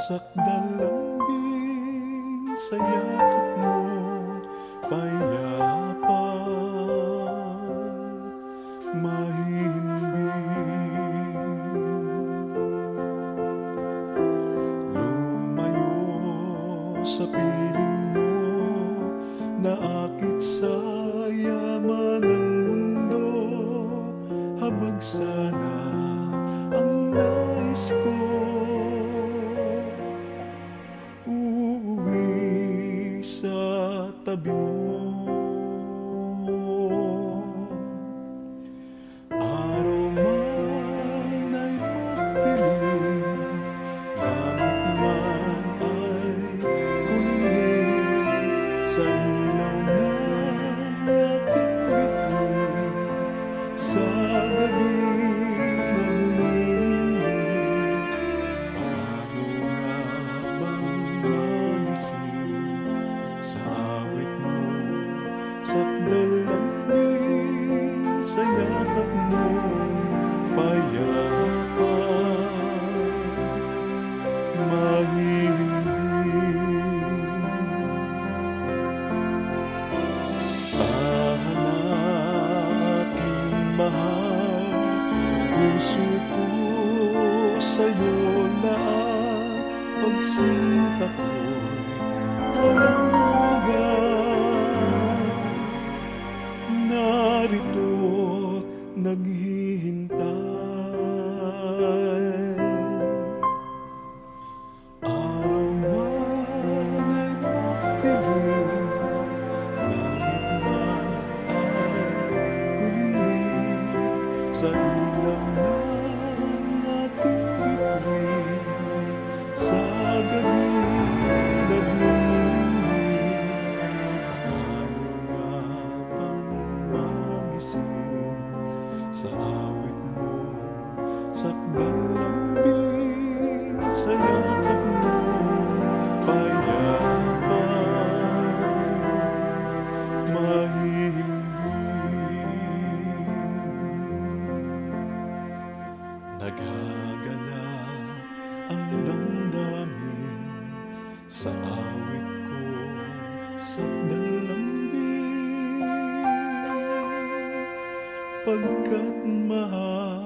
sakdalambing sa yakap mo payapa mahihimbing. Lumayo sa piling mo, naakit sa yaman ng mundo, habag sana ang nais ko. Uuwi sa tabi mo. Araw man ay magdilim, langit man ay kulimlim, sa ilaw ng aking bituin, sa gabi nagniningning. Paano nga bang magising sa awit mo, sakdalambing sa yakap mo payapa mahihimbing. Tahan aking mahal, puso ko sa'yo lahat, pagsinta ko'y walang hanggan. Narito't naghihintay. Araw man ay magdilim, langit man ay kulimlim, sa ilaw ng aking bituin, sa gabi nagniningning. Paano nga bang magising sa awit mo, sakdalambing sa yakap mo payapa mahihimbing. Nagagalak ang damdamin sa awit ko, sakdalambing, pagkat mahal